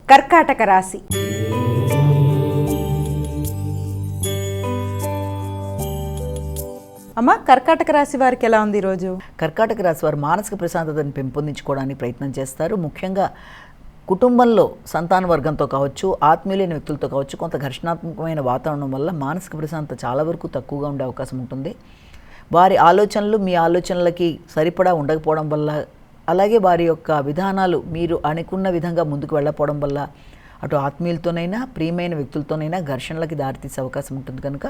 కర్కాటక రాశి. అమ్మ, కర్కాటక రాశి వారికి ఎలా ఉంది ఈరోజు? కర్కాటక రాశి వారు మానసిక ప్రశాంతతను పెంపొందించుకోవడానికి ప్రయత్నం చేస్తారు. ముఖ్యంగా కుటుంబంలో సంతాన వర్గంతో కావచ్చు, ఆత్మీయులైన వ్యక్తులతో కావచ్చు, కొంత ఘర్షణాత్మకమైన వాతావరణం వల్ల మానసిక ప్రశాంతత చాలా వరకు తక్కువగా ఉండే అవకాశం ఉంటుంది. వారి ఆలోచనలు మీ ఆలోచనలకి సరిపడా ఉండకపోవడం వల్ల, అలాగే వారి యొక్క విధానాలు మీరు అనుకున్న విధంగా ముందుకు వెళ్ళకపోవడం వల్ల అటు ఆత్మీయులతోనైనా ప్రియమైన వ్యక్తులతోనైనా ఘర్షణలకి దారితీసే అవకాశం ఉంటుంది. కనుక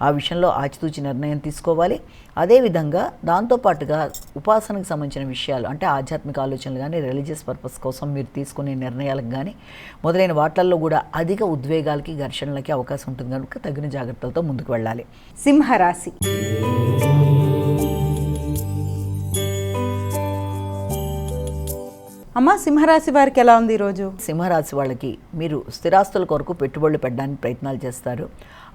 ఆ విషయంలో ఆచితూచి నిర్ణయం తీసుకోవాలి. అదేవిధంగా దాంతోపాటుగా ఉపాసనకు సంబంధించిన విషయాలు, అంటే ఆధ్యాత్మిక ఆలోచనలు కానీ, రిలీజియస్ పర్పస్ కోసం మీరు తీసుకునే నిర్ణయాలకు కానీ మొదలైన వాటిల్లో కూడా అధిక ఉద్వేగాలకి, ఘర్షణలకి అవకాశం ఉంటుంది. కనుక తగిన జాగ్రత్తలతో ముందుకు వెళ్ళాలి. సింహరాశి. అమ్మ, సింహరాశి వారికి ఎలా ఉంది ఈరోజు? సింహరాశి వాళ్ళకి మీరు స్థిరాస్తుల కొరకు పెట్టుబడులు పెట్టడానికి ప్రయత్నాలు చేస్తారు.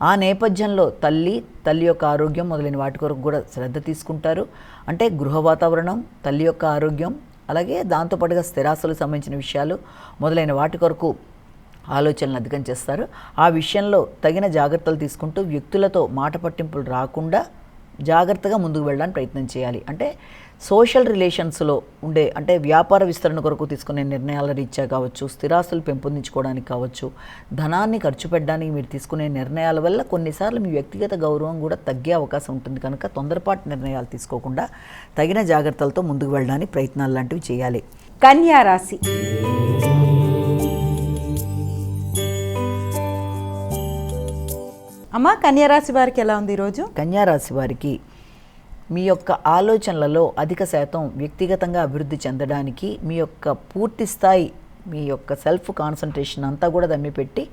ఆ నేపథ్యంలో తల్లి యొక్క ఆరోగ్యం మొదలైన వాటి కొరకు కూడా శ్రద్ధ తీసుకుంటారు. అంటే గృహ వాతావరణం, తల్లి యొక్క ఆరోగ్యం, అలాగే దాంతోపాటుగా స్థిరాస్తులకు సంబంధించిన విషయాలు మొదలైన వాటి కొరకు ఆలోచనలు అధికం చేస్తారు. ఆ విషయంలో తగిన జాగ్రత్తలు తీసుకుంటూ వ్యక్తులతో మాట పట్టింపులు రాకుండా జాగ్రత్తగా ముందుకు వెళ్ళడానికి ప్రయత్నం చేయాలి. అంటే సోషల్ రిలేషన్స్లో ఉండే, అంటే వ్యాపార విస్తరణ కొరకు తీసుకునే నిర్ణయాల రీత్యా కావచ్చు, స్థిరాస్తులు పెంపొందించుకోవడానికి కావచ్చు, ధనాన్ని ఖర్చు పెట్టడానికి మీరు తీసుకునే నిర్ణయాల వల్ల కొన్నిసార్లు మీ వ్యక్తిగత గౌరవం కూడా తగ్గే అవకాశం ఉంటుంది. కనుక తొందరపాటు నిర్ణయాలు తీసుకోకుండా తగిన జాగ్రత్తలతో ముందుకు వెళ్ళడానికి ప్రయత్నాలు లాంటివి చేయాలి. కన్యా రాశి. అమ్మ, కన్యా రాశి వారికి ఎలా ఉంది ఈరోజు? కన్యా రాశి వారికి మీ యొక్క ఆలోచనలలో అధిక శాతం వ్యక్తిగతంగా అభివృద్ధి చెందడానికి మీ యొక్క పూర్తి స్థాయి, మీ యొక్క సెల్ఫ్ కాన్సన్ట్రేషన్ అంతా కూడా దమ్మిపెట్టి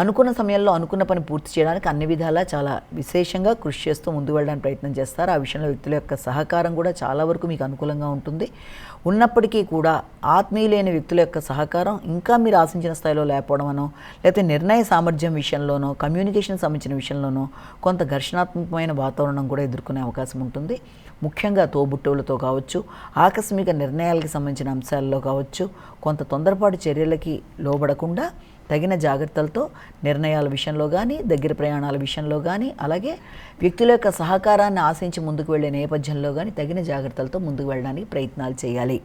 అనుకున్న సమయంలో అనుకున్న పని పూర్తి చేయడానికి అన్ని విధాలా చాలా విశేషంగా కృషి చేస్తూ ముందుకు వెళ్ళడానికి ప్రయత్నం చేస్తారు. ఆ విషయంలో వ్యక్తుల యొక్క సహకారం కూడా చాలా వరకు మీకు అనుకూలంగా ఉంటుంది. ఉన్నప్పటికీ కూడా ఆత్మీయులైన వ్యక్తుల యొక్క సహకారం ఇంకా మీరు ఆశించిన స్థాయిలో లేకపోవడమనో, లేకపోతే నిర్ణయ సామర్థ్యం విషయంలోనో, కమ్యూనికేషన్ సంబంధించిన విషయంలోనో కొంత ఘర్షణాత్మకమైన వాతావరణం కూడా ఎదుర్కొనే అవకాశం ఉంటుంది. ముఖ్యంగా తోబుట్టువులతో కావచ్చు, ఆకస్మిక నిర్ణయాలకు సంబంధించిన అంశాల్లో కావచ్చు, కొంత తొందరపాటు చర్యలకి లోబడకుండా తగిన జాగ్రత్తలతో నిర్ణయాల విషయంలో కానీ, దగ్గర ప్రయాణాల విషయంలో కానీ, అలాగే వ్యక్తుల యొక్క సహకారాన్ని ఆశించి ముందుకు వెళ్ళే నేపథ్యంలో కానీ తగిన జాగ్రత్తలతో ముందుకు వెళ్ళడానికి ప్రయత్నాలు చేయాలి.